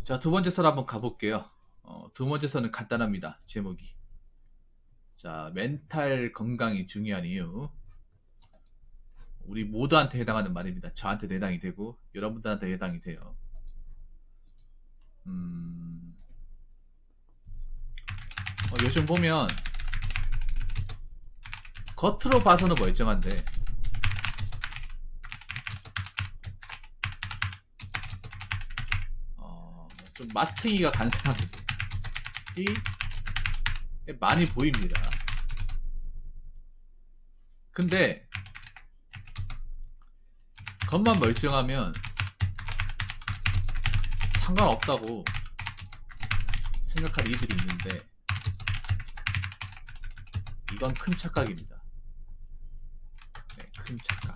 자, 두 번째 설 한번 가볼게요. 두 번째 설은 간단합니다. 제목이. 자, 멘탈 건강이 중요한 이유. 우리 모두한테 해당하는 말입니다. 저한테 해당이 되고, 여러분들한테 해당이 돼요. 요즘 보면, 겉으로 봐서는 멀쩡한데, 좀 마탱이가 간 사람들이 많이 보입니다. 근데, 겉만 멀쩡하면 상관없다고 생각하는 이들이 있는데, 이건 큰 착각입니다. 네, 큰 착각.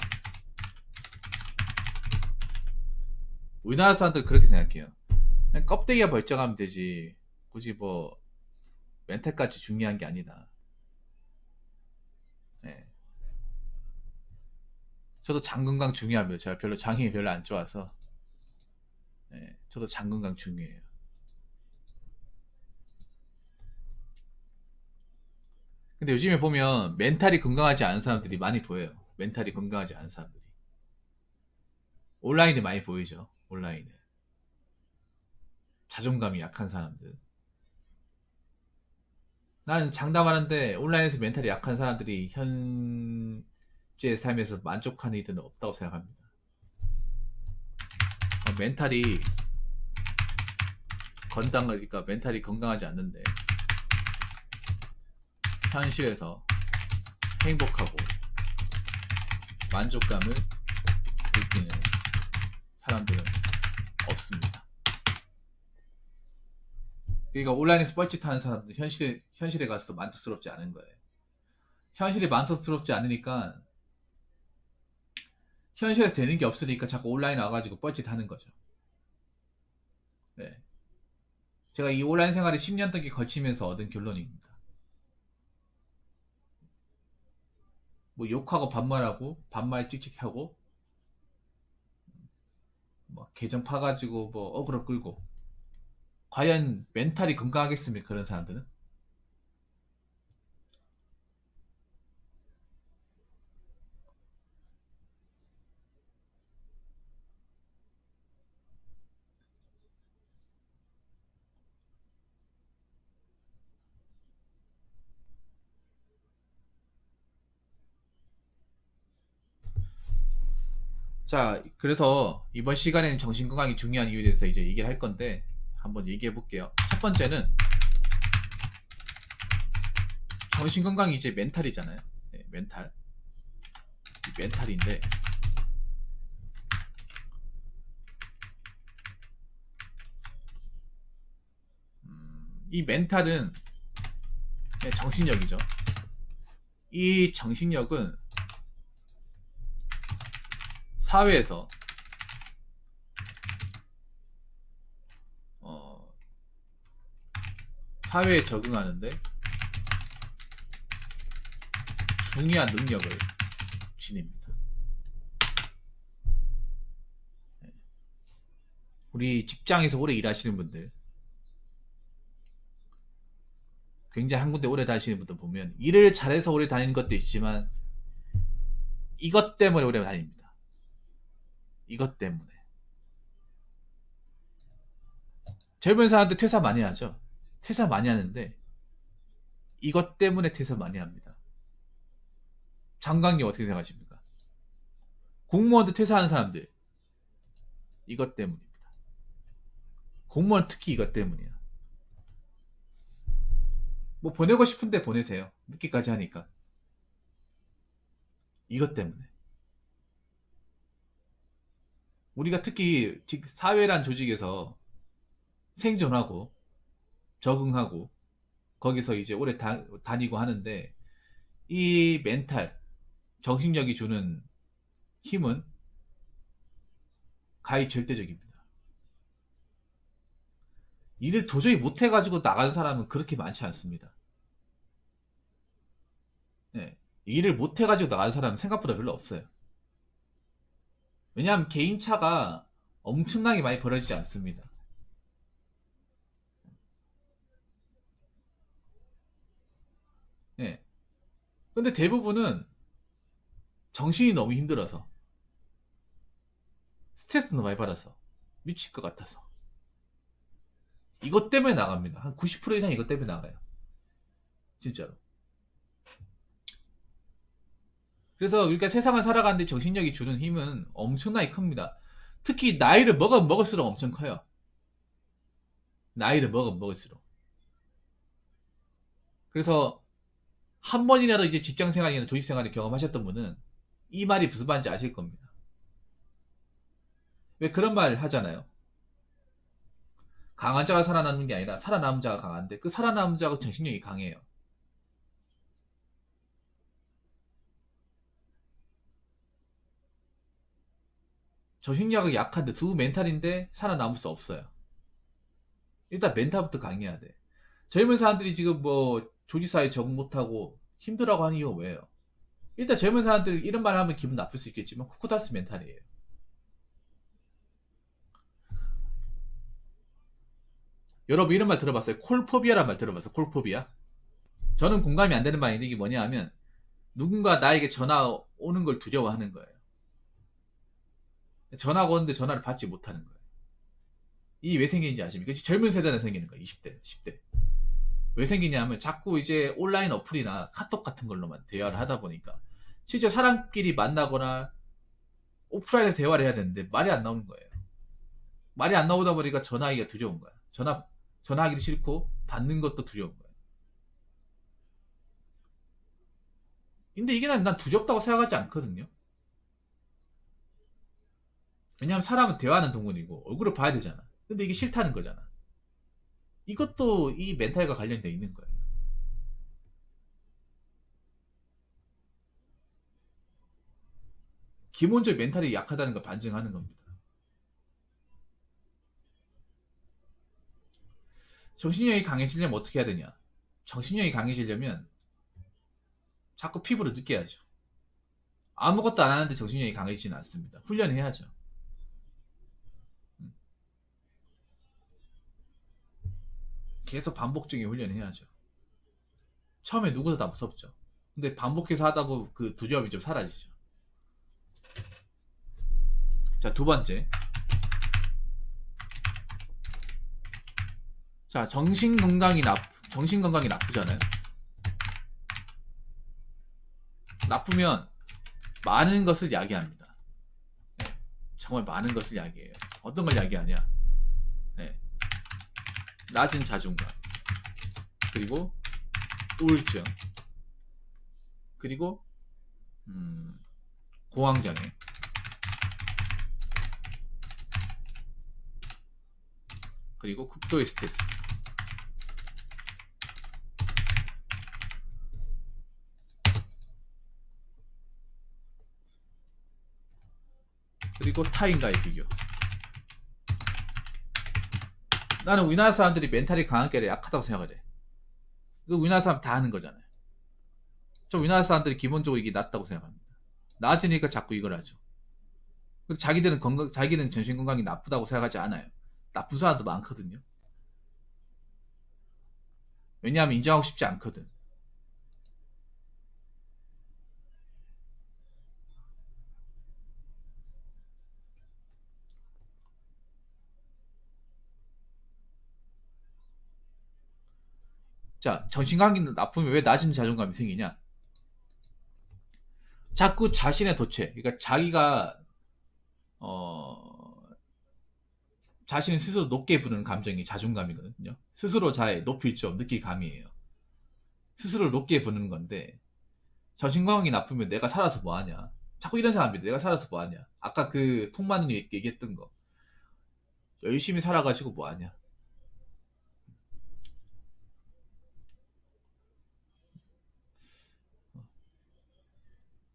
우리나라 사람들 그렇게 생각해요. 그냥 껍데기가 멀쩡하면 되지. 굳이 뭐 멘탈까지 중요한 게 아니다. 네. 저도 장 건강 중요합니다. 제가 별로 장이 별로 안 좋아서. 네, 저도 장 건강 중요해요. 근데 요즘에 보면 멘탈이 건강하지 않은 사람들이 많이 보여요. 멘탈이 건강하지 않은 사람들이. 온라인에 많이 보이죠. 온라인에. 자존감이 약한 사람들. 나는 장담하는데 온라인에서 멘탈이 약한 사람들이 현재 삶에서 만족하는 이들은 없다고 생각합니다. 멘탈이 건강하니까 멘탈이 건강하지 않는데 현실에서 행복하고 만족감을 느끼는 사람들은 없습니다. 그러니까 온라인에서 뻘짓하는 사람들 현실에 가서도 만족스럽지 않은 거예요. 현실이 만족스럽지 않으니까 현실에서 되는 게 없으니까 자꾸 온라인 와가지고 뻘짓하는 거죠. 네. 제가 이 온라인 생활을 10년 동안 거치면서 얻은 결론입니다. 뭐 욕하고 반말하고 반말 찍찍하고 뭐 계정 파가지고 뭐 어그로 끌고 과연 멘탈이 건강하겠습니까? 그런 사람들은? 자, 그래서 이번 시간에는 정신건강이 중요한 이유에 대해서 이제 얘기를 할 건데 한번 얘기해 볼게요. 첫 번째는 정신건강이 이제 멘탈이잖아요. 네, 멘탈. 이 멘탈인데 이 멘탈은 정신력이죠. 이 정신력은 사회에서 사회에 적응하는데 중요한 능력을 지닙니다. 우리 직장에서 오래 일하시는 분들, 굉장히 한 군데 오래 다니시는 분들 보면 일을 잘해서 오래 다니는 것도 있지만 이것 때문에 오래 다닙니다. 이것 때문에. 젊은 사람들 퇴사 많이 하죠. 퇴사 많이 하는데 이것 때문에 퇴사 많이 합니다. 장관님 어떻게 생각하십니까? 공무원도 퇴사하는 사람들 이것 때문입니다. 공무원 특히 이것 때문이야. 뭐 보내고 싶은데 보내세요. 늦게까지 하니까. 이것 때문에. 우리가 특히 사회란 조직에서 생존하고 적응하고 거기서 이제 오래 다니고 하는데 이 멘탈, 정신력이 주는 힘은 가히 절대적입니다. 일을 도저히 못해가지고 나가는 사람은 그렇게 많지 않습니다. 네. 일을 못해가지고 나가는 사람은 생각보다 별로 없어요. 왜냐하면 개인차가 엄청나게 많이 벌어지지 않습니다. 근데 대부분은 정신이 너무 힘들어서, 스트레스 너무 많이 받아서, 미칠 것 같아서. 이것 때문에 나갑니다. 한 90% 이상 이것 때문에 나가요. 진짜로. 그래서 우리가 세상을 살아가는데 정신력이 주는 힘은 엄청나게 큽니다. 특히 나이를 먹을수록 엄청 커요. 나이를 먹을수록. 그래서 한 번이라도 이제 직장 생활이나 조직 생활을 경험하셨던 분은 이 말이 무슨 말인지 아실 겁니다. 왜 그런 말 하잖아요. 강한 자가 살아남는 게 아니라 살아남은 자가 강한데, 그 살아남은 자가 정신력이 강해요. 정신력이 약한데 두 멘탈인데 살아남을 수 없어요. 일단 멘탈부터 강해야 돼. 젊은 사람들이 지금 뭐 조직사회 적응 못하고 힘들어하고 하는 이유가 뭐예요? 일단 젊은 사람들 이런 말 하면 기분 나쁠 수 있겠지만 쿠쿠다스 멘탈이에요. 여러분 이런 말 들어봤어요? 콜포비아란 말 들어봤어요? 콜포비아? 저는 공감이 안 되는 말인데, 이게 뭐냐 하면 누군가 나에게 전화 오는 걸 두려워하는 거예요. 전화가 오는데 전화를 받지 못하는 거예요. 이 왜 생기는지 아십니까? 젊은 세대는 생기는 거예요. 20대, 10대. 왜 생기냐면 자꾸 이제 온라인 어플이나 카톡 같은 걸로만 대화를 하다 보니까 실제 사람끼리 만나거나 오프라인에서 대화를 해야 되는데 말이 안 나오는 거예요. 말이 안 나오다 보니까 전화하기가 두려운 거야. 전화하기도 싫고 받는 것도 두려운 거야. 근데 이게 난 두렵다고 생각하지 않거든요. 왜냐하면 사람은 대화하는 동물이고 얼굴을 봐야 되잖아. 근데 이게 싫다는 거잖아. 이것도 이 멘탈과 관련되어 있는 거예요. 기본적인 멘탈이 약하다는 걸 반증하는 겁니다. 정신력이 강해지려면 어떻게 해야 되냐? 정신력이 강해지려면 자꾸 피부를 느껴야죠. 아무것도 안 하는데 정신력이 강해지지는 않습니다. 훈련해야죠. 계속 반복적인 훈련해야죠. 처음에 누구도 다 무섭죠. 근데 반복해서 하다 보면 그 두려움이 좀 사라지죠. 자, 두 번째. 자, 정신 건강이 나쁘잖아요. 나쁘면 많은 것을 야기합니다. 네, 정말 많은 것을 야기해요. 어떤 걸 야기하냐? 네, 낮은 자존감, 그리고 우울증, 그리고 공황장애, 그리고 극도의 스트레스. 그리고 타인과의 비교. 나는 우리나라 사람들이 멘탈이 강한 게 아니라 약하다고 생각을 해. 이거 우리나라 사람 다 하는 거잖아요. 저 우리나라 사람들이 기본적으로 이게 낫다고 생각합니다. 나아지니까 자꾸 이걸 하죠. 자기들은 정신 건강이 나쁘다고 생각하지 않아요. 나쁜 사람도 많거든요. 왜냐하면 인정하고 싶지 않거든. 자, 정신건강이 나쁘면 왜 낮은 자존감이 생기냐? 자꾸 자신의 도체, 그러니까 자기가 자신을 스스로 높게 부르는 감정이 자존감이거든요. 스스로 잘 높일 줄 느낄 감이에요. 스스로를 높게 부르는 건데, 정신건강이 나쁘면 내가 살아서 뭐하냐? 자꾸 이런 사람입니다. 내가 살아서 뭐하냐? 아까 그 통마누이 얘기했던 거. 열심히 살아가지고 뭐하냐?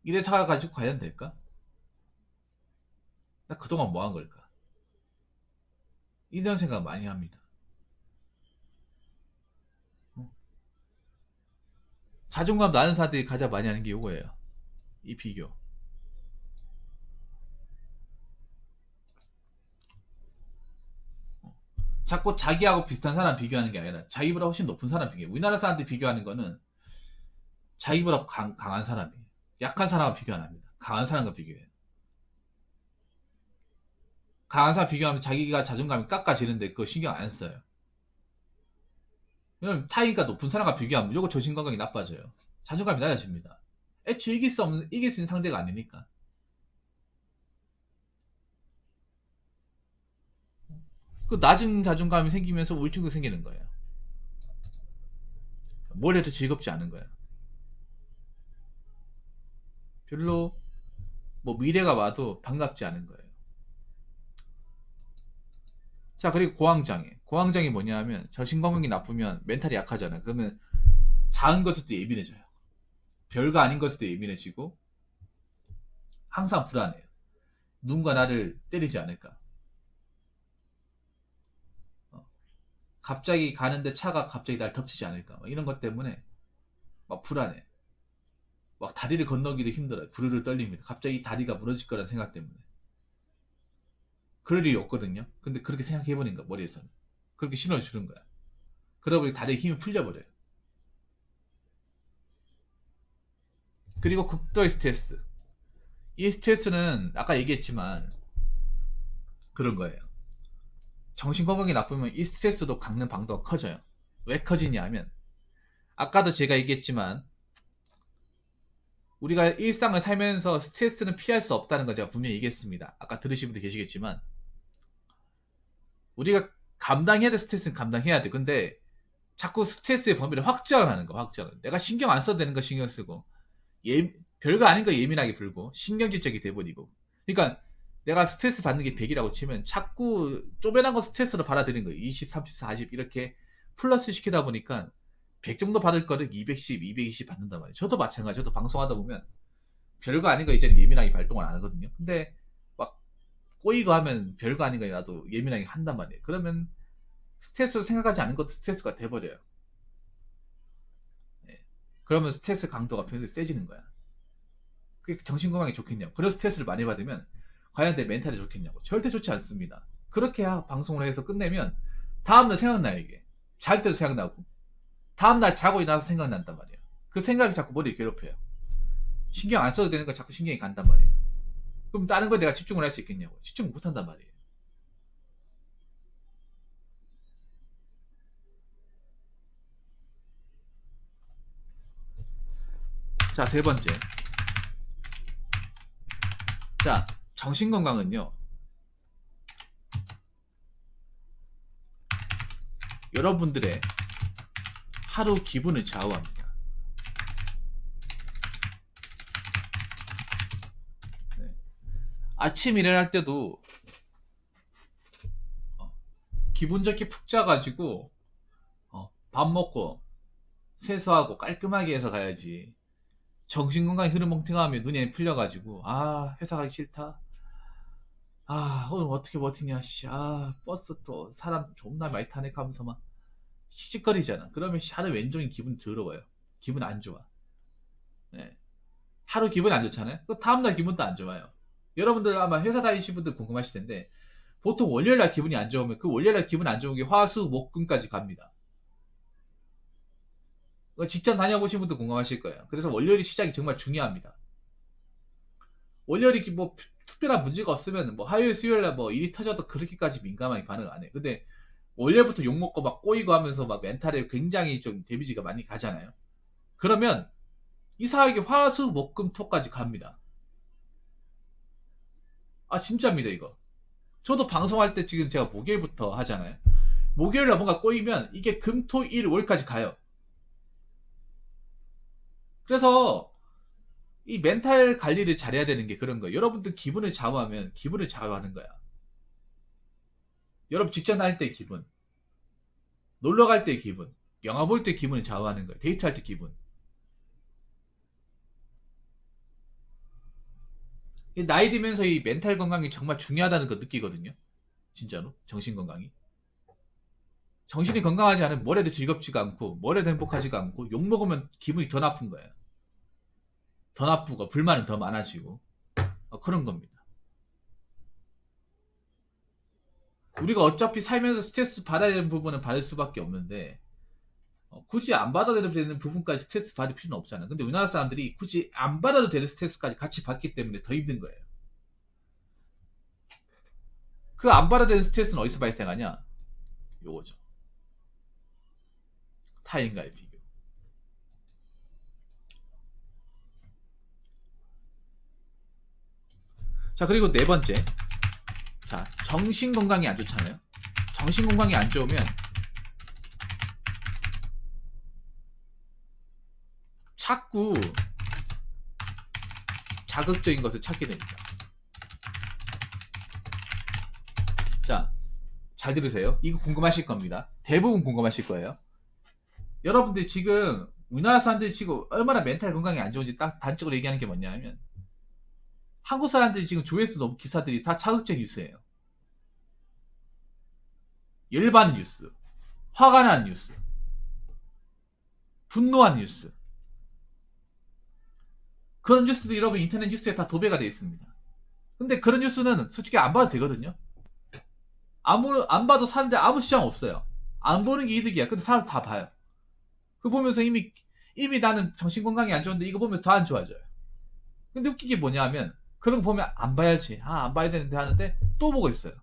이래 살아가지고 과연 될까? 나 그동안 뭐 한 걸까? 이런 생각 많이 합니다. 자존감 낮은 사람들이 가장 많이 하는 게 이거예요. 이 비교. 자꾸 자기하고 비슷한 사람 비교하는 게 아니라 자기보다 훨씬 높은 사람 비교. 우리나라 사람들 비교하는 거는 자기보다 강한 사람이에요. 약한 사람과 비교 안 합니다. 강한 사람과 비교해요. 강한 사람 비교하면 자기가 자존감이 깎아지는데 그거 신경 안 써요. 왜냐면 타이가 높은 사람과 비교하면 무조건 정신건강이 나빠져요. 자존감이 낮아집니다. 애초에 이길 수 있는 상대가 아니니까. 그 낮은 자존감이 생기면서 우울증도 생기는 거예요. 뭘 해도 즐겁지 않은 거예요. 별로 뭐 미래가 와도 반갑지 않은 거예요. 자, 그리고 고황장애. 고황장애 뭐냐 하면 정신건강이 나쁘면 멘탈이 약하잖아요. 그러면 작은 것에도 예민해져요. 별거 아닌 것에도 예민해지고 항상 불안해요. 누군가 나를 때리지 않을까. 갑자기 가는데 차가 갑자기 날 덮치지 않을까. 이런 것 때문에 막 불안해. 막 다리를 건너기도 힘들어요. 부르르 떨립니다. 갑자기 다리가 무너질 거라는 생각 때문에. 그럴 일이 없거든요. 근데 그렇게 생각해버린 거야, 머리에서는. 그렇게 신호를 주는 거야. 그러고 다리에 힘이 풀려버려요. 그리고 극도의 스트레스. 이 스트레스는 아까 얘기했지만 그런 거예요. 정신건강이 나쁘면 이 스트레스도 갖는 방도가 커져요. 왜 커지냐 하면 아까도 제가 얘기했지만 우리가 일상을 살면서 스트레스는 피할 수 없다는 거 제가 분명히 얘기했습니다. 아까 들으신 분들 계시겠지만 우리가 감당해야 될 스트레스는 감당해야 돼. 근데 자꾸 스트레스의 범위를 확장하는 거, 확장. 내가 신경 안 써도 되는 거 신경 쓰고 별거 아닌 거 예민하게 불고 신경질적이 돼버리고. 그러니까 내가 스트레스 받는 게 100이라고 치면 자꾸 쪼매난 거 스트레스로 받아들이는 거예요. 20, 30, 40 이렇게 플러스 시키다 보니까 100 정도 받을 거를 210, 220 받는단 말이에요. 저도 마찬가지. 저도 방송하다 보면 별거 아닌 거 이제는 예민하게 발동을 안 하거든요. 근데 막 꼬이고 하면 별거 아닌 거 나도 예민하게 한단 말이에요. 그러면 스트레스로 생각하지 않은 것도 스트레스가 돼버려요. 예. 그러면 스트레스 강도가 평소에 세지는 거야. 그게 정신건강에 좋겠냐고. 그런 스트레스를 많이 받으면 과연 내 멘탈이 좋겠냐고. 절대 좋지 않습니다. 그렇게 방송을 해서 끝내면 다음날 생각나요, 이게. 잘 때도 생각나고 다음날 자고 일어나서 생각난단 말이에요. 그 생각이 자꾸 머리를 괴롭혀요. 신경 안 써도 되는 거 자꾸 신경이 간단 말이에요. 그럼 다른 거 내가 집중을 할 수 있겠냐고. 집중 못 한단 말이에요. 자, 세 번째. 자, 정신건강은요, 여러분들의 하루 기분을 좌우합니다. 네. 아침 일어날 때도 기분 좋게 푹 자가지고 밥 먹고 세수하고 깔끔하게 해서 가야지. 정신건강이 흐름멍텅하면 눈이 풀려가지고 회사 가기 싫다. 오늘 어떻게 버티냐. 버스 또 사람 존나 많이 타네 하면서 막 씩씩거리잖아. 그러면 하루 왼종일 기분 더러워요. 기분 안 좋아. 네. 하루 기분 안 좋잖아요. 그 다음날 기분도 안 좋아요. 여러분들 아마 회사 다니시는 분들 궁금하실 텐데 보통 월요일날 기분이 안 좋으면 그 월요일날 기분 안 좋은 게 화수 목금까지 갑니다. 직장 다녀보신 분도 공감하실 거예요. 그래서 월요일 시작이 정말 중요합니다. 월요일이 뭐 특별한 문제가 없으면 뭐 화요일 수요일날 뭐 일이 터져도 그렇게까지 민감하게 반응 안 해요. 근데 월요일부터 욕먹고 막 꼬이고 하면서 막 멘탈에 굉장히 좀 데미지가 많이 가잖아요. 그러면 이상하게 화수 목금 토까지 갑니다. 진짜입니다 이거. 저도 방송할 때 지금 제가 목요일부터 하잖아요. 목요일날 뭔가 꼬이면 이게 금, 토, 일, 월까지 가요. 그래서 이 멘탈 관리를 잘해야 되는 게 그런 거예요. 여러분들 기분을 좌우하면 기분을 좌우하는 거야. 여러분 직장 다닐 때 기분, 놀러 갈 때 기분, 영화 볼 때 기분을 좌우하는 거예요. 데이트할 때 기분. 나이 들면서 이 멘탈 건강이 정말 중요하다는 거 느끼거든요. 진짜로 정신 건강이. 정신이 건강하지 않으면 뭘 해도 즐겁지가 않고 뭘 해도 행복하지가 않고 욕 먹으면 기분이 더 나쁜 거예요. 더 나쁘고 불만은 더 많아지고 그런 겁니다. 우리가 어차피 살면서 스트레스 받아야 되는 부분은 받을 수밖에 없는데 굳이 안 받아도 되는 부분까지 스트레스 받을 필요는 없잖아. 근데 우리나라 사람들이 굳이 안 받아도 되는 스트레스까지 같이 받기 때문에 더 힘든 거예요. 그 안 받아도 되는 스트레스는 어디서 발생하냐? 요거죠. 타인과의 비교. 자, 그리고 네 번째. 자, 정신 건강이 안 좋잖아요. 정신 건강이 안 좋으면 자꾸 자극적인 것을 찾게 됩니다. 자, 잘 들으세요. 이거 궁금하실 겁니다. 대부분 궁금하실 거예요. 여러분들 지금 우리나라 사람들이 지금 얼마나 멘탈 건강이 안 좋은지 딱 단적으로 얘기하는 게 뭐냐면 한국 사람들이 지금 조회수 높은 기사들이 다 자극적 뉴스예요. 열받는 뉴스, 화가 나는 뉴스, 분노한 뉴스. 그런 뉴스들이 여러분 인터넷 뉴스에 다 도배가 되어 있습니다. 근데 그런 뉴스는 솔직히 안 봐도 되거든요. 안 봐도 사는데 아무 시장 없어요. 안 보는 게 이득이야. 근데 사람 다 봐요. 그거 보면서 이미 나는 정신건강이 안 좋은데 이거 보면서 더 안 좋아져요. 근데 웃긴 게 뭐냐 하면 그런 거 보면 안 봐야지. 안 봐야 되는데 하는데 또 보고 있어요.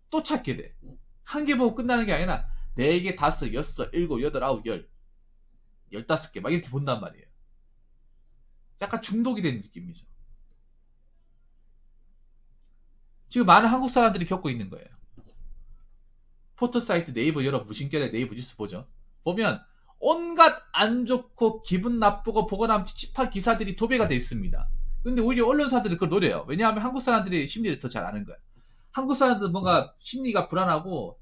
또 찾게 돼. 한 개 보고 끝나는 게 아니라 4개, 5, 6, 7, 8, 9, 10, 15개 막 이렇게 본단 말이에요. 약간 중독이 되는 느낌이죠. 지금 많은 한국 사람들이 겪고 있는 거예요. 포토사이트 네이버 열어 무심결에 네이버 뉴스 보죠. 보면 온갖 안 좋고 기분 나쁘고 보고 나면 찝찝한 기사들이 도배가 돼 있습니다. 근데 오히려 언론사들이 그걸 노려요. 왜냐하면 한국 사람들이 심리를 더 잘 아는 거야. 한국 사람들은 뭔가 심리가 불안하고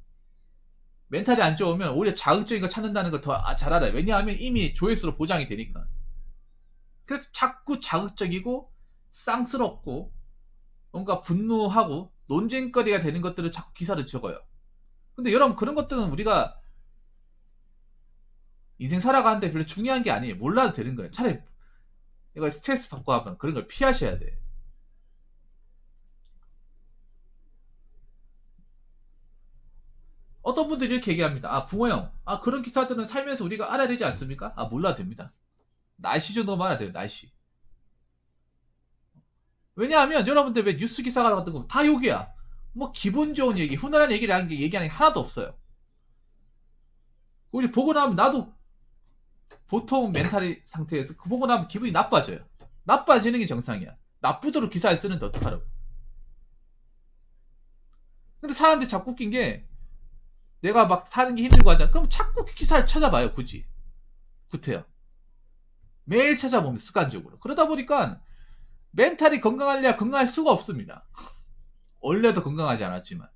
멘탈이 안 좋으면 오히려 자극적인 거 찾는다는 걸 더 잘 알아요. 왜냐하면 이미 조회수로 보장이 되니까. 그래서 자꾸 자극적이고 쌍스럽고 뭔가 분노하고 논쟁거리가 되는 것들을 자꾸 기사를 적어요. 근데 여러분 그런 것들은 우리가 인생 살아가는데 별로 중요한 게 아니에요. 몰라도 되는 거예요. 차라리 이거 스트레스 받고 하면 그런 걸 피하셔야 돼. 어떤 분들이 이렇게 얘기합니다. 붕어 형, 그런 기사들은 살면서 우리가 알아야 되지 않습니까? 몰라도 됩니다. 날씨 정도만 알아야 돼요. 날씨. 왜냐하면 여러분들 왜 뉴스 기사 같은 거 다 욕이야. 뭐 기분 좋은 얘기, 훈훈한 얘기를 하는 게 얘기하는 게 하나도 없어요. 우리 보고 나면 나도 보통 멘탈 상태에서 그 보고 나면 기분이 나빠져요. 나빠지는 게 정상이야. 나쁘도록 기사를 쓰는데 어떡하라고. 근데 사람들이 자꾸 웃긴 게 내가 막 사는 게 힘들고 하잖아. 그럼 자꾸 기사를 찾아봐요. 굳이. 구태여. 매일 찾아보면 습관적으로. 그러다 보니까 멘탈이 건강하려야 건강할 수가 없습니다. 원래도 건강하지 않았지만.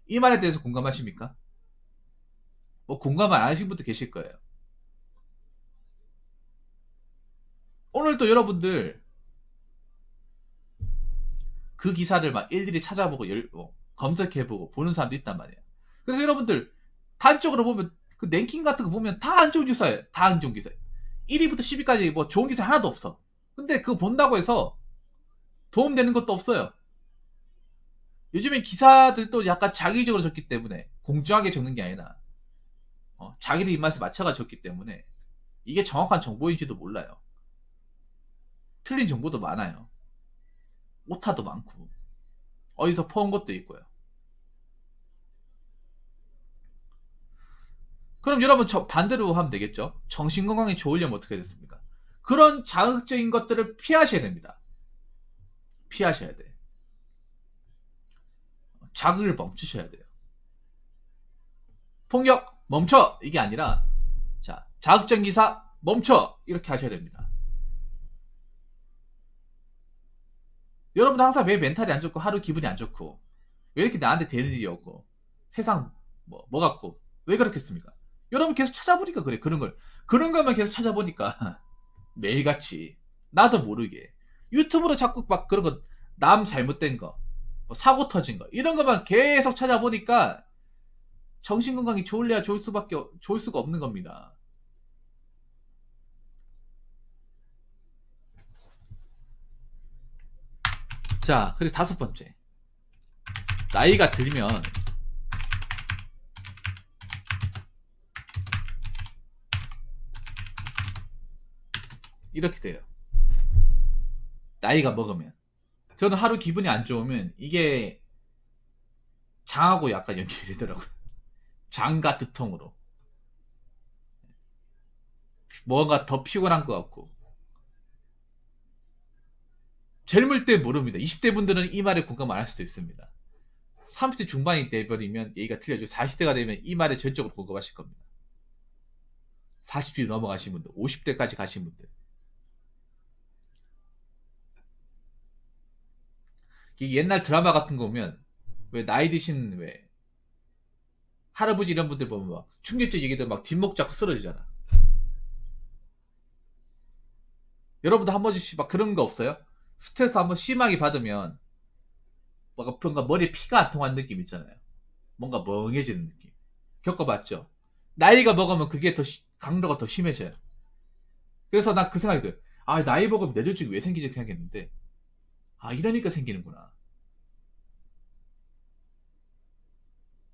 이 말에 대해서 공감하십니까? 뭐 공감 안 하신 분도 계실 거예요. 오늘도 여러분들 그 기사를 막 일일이 찾아보고 검색해보고 보는 사람도 있단 말이에요. 그래서 여러분들 단적으로 보면 그 랭킹 같은 거 보면 다 안 좋은 기사예요. 다 안 좋은 기사예요. 1위부터 10위까지 뭐 좋은 기사 하나도 없어. 근데 그거 본다고 해서 도움되는 것도 없어요. 요즘엔 기사들도 약간 자기적으로 적기 때문에 공정하게 적는 게 아니라 자기들 입맛에 맞춰가 적기 때문에 이게 정확한 정보인지도 몰라요. 틀린 정보도 많아요. 오타도 많고 어디서 퍼온 것도 있고요. 그럼 여러분 반대로 하면 되겠죠. 정신건강이 좋으려면 어떻게 됐습니까? 그런 자극적인 것들을 피하셔야 됩니다. 피하셔야 돼. 자극을 멈추셔야 돼요. 폭력 멈춰! 이게 아니라 자, 자극적인 기사 멈춰! 이렇게 하셔야 됩니다. 여러분 항상 왜 멘탈이 안 좋고 하루 기분이 안 좋고 왜 이렇게 나한테 되는 일이 없고 세상 뭐 같고 왜 그렇겠습니까? 여러분 계속 찾아보니까 그래. 그런 것만 계속 찾아보니까 매일같이 나도 모르게 유튜브로 자꾸 막 그런 거 남 잘못된 거 뭐 사고 터진 거 이런 것만 계속 찾아보니까 정신건강이 좋을 수가 없는 겁니다. 자, 그리고 5번째. 나이가 들면 이렇게 돼요. 나이가 먹으면. 저는 하루 기분이 안 좋으면 이게 장하고 약간 연결이 되더라고요. 장과 두통으로. 뭔가 더 피곤한 것 같고. 젊을 때 모릅니다. 20대 분들은 이 말에 공감 안 할 수도 있습니다. 30대 중반이 돼버리면 얘기가 틀려지고 40대가 되면 이 말에 전적으로 공감하실 겁니다. 40대 넘어가신 분들, 50대까지 가신 분들. 옛날 드라마 같은 거 보면 왜 나이 드신 왜 할아버지 이런 분들 보면 막 충격적 얘기들 막 뒷목 잡고 쓰러지잖아. 여러분도 한 번씩 막 그런 거 없어요? 스트레스 한번 심하게 받으면 뭔가 머리에 피가 안 통하는 느낌 있잖아요. 뭔가 멍해지는 느낌. 겪어봤죠? 나이가 먹으면 그게 더 강도가 더 심해져요. 그래서 난 그 생각이 들어요. 아, 나이 먹으면 뇌졸중이 왜 생기지 생각했는데, 아, 이러니까 생기는구나.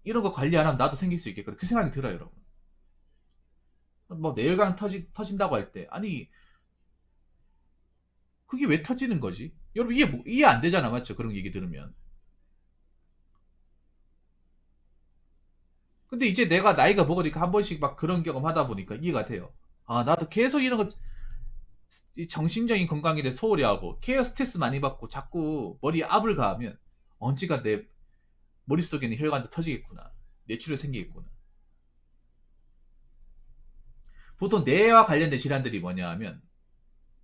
이런 거 관리 안 하면 나도 생길 수 있겠구나. 그 생각이 들어요, 여러분. 뭐 뇌혈관 터진다고 할 때, 아니, 그게 왜 터지는 거지? 여러분 이해 안 되잖아, 맞죠? 그런 얘기 들으면. 근데 이제 내가 나이가 먹으니까 한 번씩 막 그런 경험 하다 보니까 이해가 돼요. 아, 나도 계속 이런 거, 정신적인 건강에 대해 소홀히 하고, 케어 스트레스 많이 받고, 자꾸 머리에 압을 가하면, 언젠가 내 머릿속에 있는 혈관도 터지겠구나. 뇌출혈 생기겠구나. 보통 뇌와 관련된 질환들이 뭐냐 하면,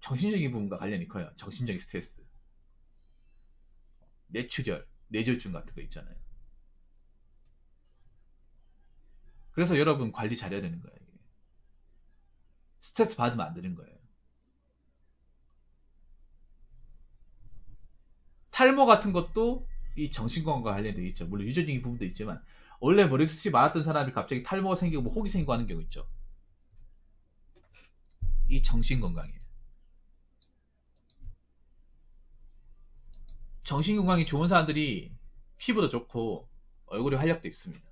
정신적인 부분과 관련이 커요. 정신적인 스트레스. 뇌출혈, 뇌졸중 같은 거 있잖아요. 그래서 여러분 관리 잘해야 되는 거예요. 스트레스 받으면 안 되는 거예요. 탈모 같은 것도 이 정신건강과 관련되어 있죠. 물론 유전적인 부분도 있지만 원래 머리숱이 많았던 사람이 갑자기 탈모가 생기고 뭐 혹이 생기고 하는 경우 있죠. 이 정신건강이에요. 정신건강이 좋은 사람들이 피부도 좋고 얼굴에 활력도 있습니다.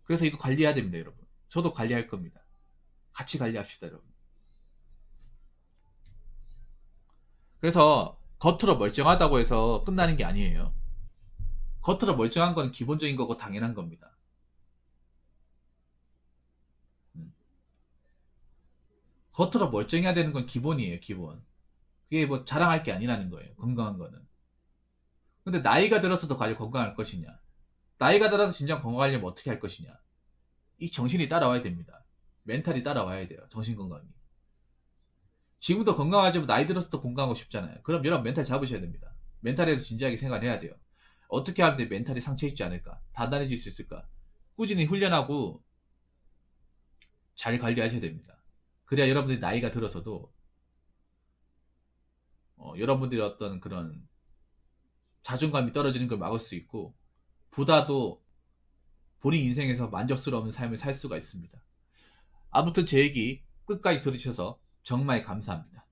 그래서 이거 관리해야 됩니다, 여러분. 저도 관리할 겁니다. 같이 관리합시다, 여러분. 그래서 겉으로 멀쩡하다고 해서 끝나는 게 아니에요. 겉으로 멀쩡한 건 기본적인 거고 당연한 겁니다. 겉으로 멀쩡해야 되는 건 기본이에요, 기본. 그게 뭐 자랑할 게 아니라는 거예요, 건강한 거는. 근데 나이가 들어서도 과연 건강할 것이냐? 나이가 들어서 진정 건강하려면 어떻게 할 것이냐? 이 정신이 따라와야 됩니다. 멘탈이 따라와야 돼요, 정신 건강이. 지금도 건강하지만 나이 들어서도 건강하고 싶잖아요. 그럼 여러분 멘탈 잡으셔야 됩니다. 멘탈에 대해서 진지하게 생각해야 돼요. 어떻게 하면 내 멘탈이 상처있지 않을까? 단단해질 수 있을까? 꾸준히 훈련하고 잘 관리하셔야 됩니다. 그래야 여러분들이 나이가 들어서도 여러분들의 어떤 그런 자존감이 떨어지는 걸 막을 수 있고 보다도 본인 인생에서 만족스러운 삶을 살 수가 있습니다. 아무튼 제 얘기 끝까지 들으셔서 정말 감사합니다.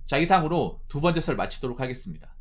자, 이상으로 두 번째 썰 마치도록 하겠습니다.